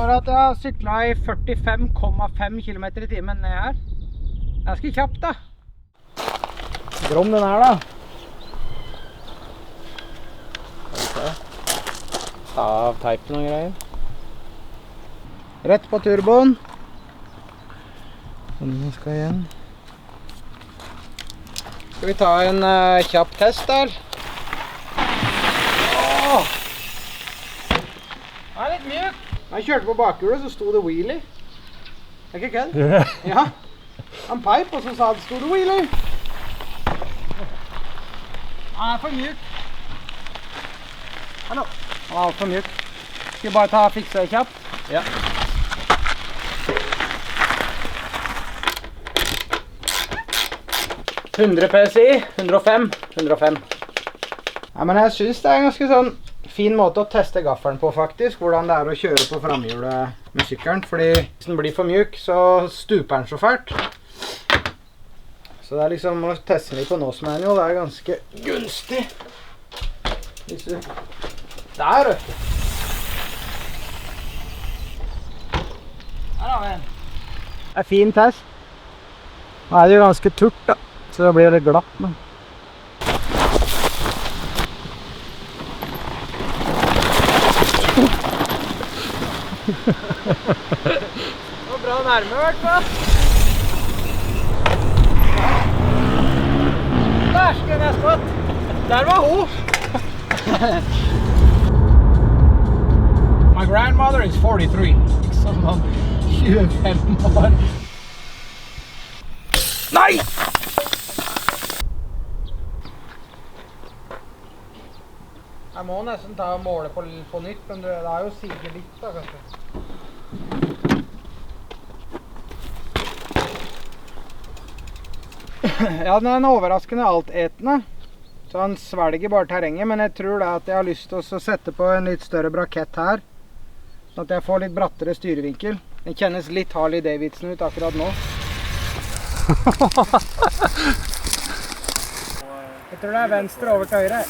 står at jeg har syklet i 45,5 km i timen ned her. Ganske kjapt da. Grom den her da. Ta av teipen og greier. Rett på turboen. Den skal igjen. Skal vi ta en kjapp test der? Åh! Den er litt mjuk. Jeg kjørte på bakhjulet, så sto det wheelie. Er ikke kødd? Ja. Han peip, og så sa det sto det wheelie. Han er for mjuk. Hallo. Han er alt for mjuk. Skal vi bare fikse det kjapt? Ja. «100 PSI, 105. Ja, men jeg synes det er en ganske sånn fin måte å teste gaffelen på faktisk, hvordan det er å kjøre på framhjulet med sykkelen, fordi hvis den blir for mjuk, så stuper den så fælt. Så det er liksom å teste litt på Nosmanual, det er ganske gunstig. Der, vet du. Her har vi en. Det er fin test. Nå er det jo ganske turt da, så det blir litt glatt, men... Det var bra nærme i hvert fall. Der skulle jeg stått. Der var hun. My grandmother is 43. Sånn om 25 år. Nei! Jeg må nesten ta og måle på nytt, men det er jo sikkert litt da, kanskje. Ja, den er overraskende altetende, så han svelger bare terrenget, men jeg tror det at jeg har lyst til å sette på en litt større brakett her, sånn at jeg får litt brattere styrevinkel. Den kjennes litt Harley Davidson ut akkurat nå. Jeg tror det er venstre over til høyre.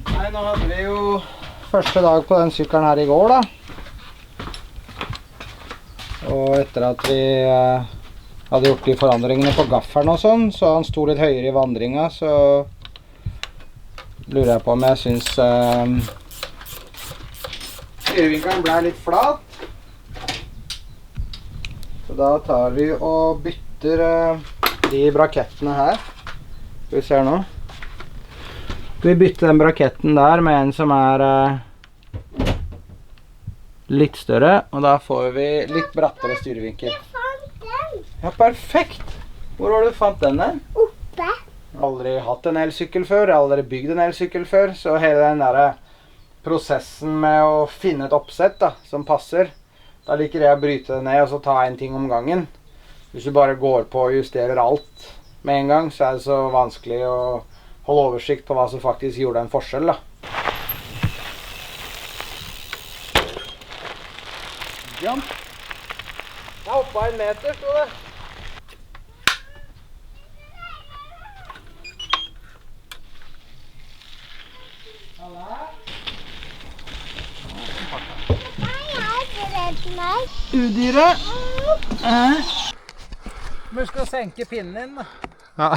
Nei, nå hadde vi jo første dag på den sykkelen her i går da. Og etter at vi hadde gjort de forandringene på gafferen og sånn, så han sto litt høyere i vandringa, så lurer jeg på om jeg synes styrevinkelen ble litt flat. Så da tar vi og bytter de brakettene her. Skal vi se nå. Skal vi bytte den braketten der med en som er litt større, og da får vi litt brattere styrevinkel. Ja, perfekt! Hvor har du fant den der? Oppe. Aldri hatt en elsykkel før, aldri bygd en elsykkel før, så hele den der prosessen med å finne et oppsett da, som passer, da liker jeg å bryte det ned og så ta en ting om gangen. Hvis du bare går på og justerer alt med en gang, så er det så vanskelig å holde oversikt på hva som faktisk gjorde en forskjell da. Jump. Jeg hoppet 1 meter, stod det. Udyret. Husk å senke pinnen din da. Ja.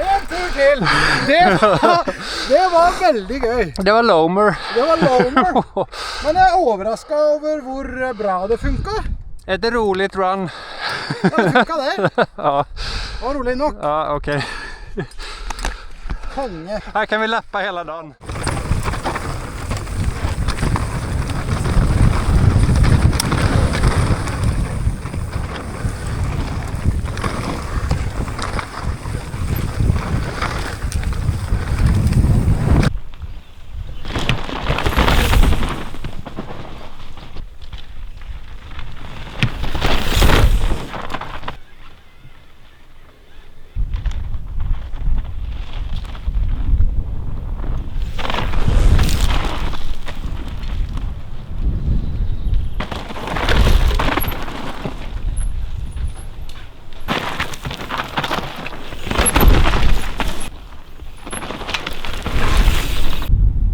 En tur til! Det var veldig gøy. Det var Lomer. Det var Lomer. Men jeg er overrasket over hvor bra det funket. Et roligt run. Ja, det funket det. Ja. Det var rolig nok. Ja, okej. Konge. Här kan vi lappa hela dagen.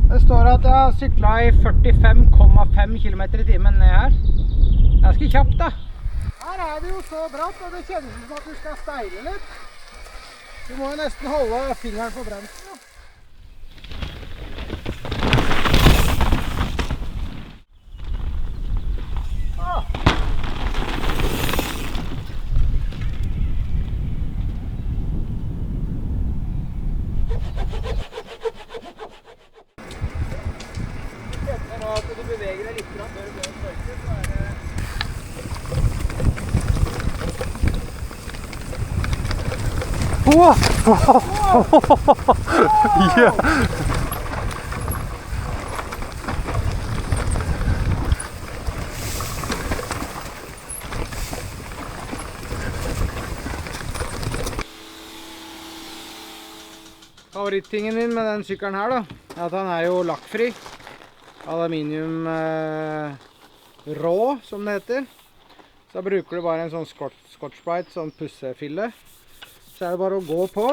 Det står at jeg har syklet i 45,5 km i timen ned her. Ganske kjapt da. Her er det jo så bratt, og det kjennes som at du skal steile litt. Du må jo nesten holde fingeren på bremsen. Da. At du beveger deg litt før du går størker, så er det... Ja. Favorittingen min med den sykkelen her da, er at han er jo lakkfri. Aluminium rå, som det heter. Så bruker du bare en sånn Scotch-Brite, sånn pussefille. Så er det bare å gå på.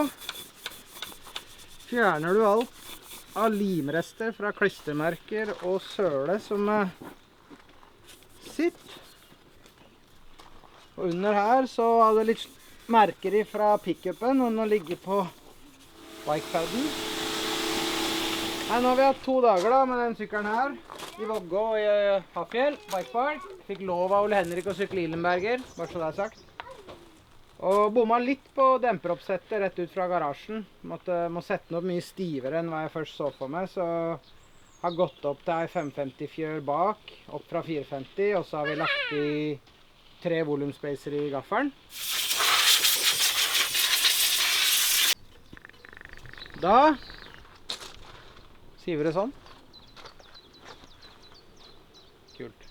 Fjerner du alt av limrester fra klistermerker og søle som sitter. Og under her så har du litt merker fra pick-upen, og den ligger på bikepaden. Nei, nå har vi hatt 2 dager da med den sykkelen her, i Vågå og i Hafjell, bikepark. Fikk lov av Ole Henrik å sykle Ilenberger, bare så det er sagt. Og bomma litt på demperoppsettet rett ut fra garasjen. Må sette den opp mye stivere enn hva jeg først så for meg, så har gått opp til ei 550 fjør bak, opp fra 450, og så har vi lagt i 3 volumspacer i gaffelen. Da siver det sånn. Kult.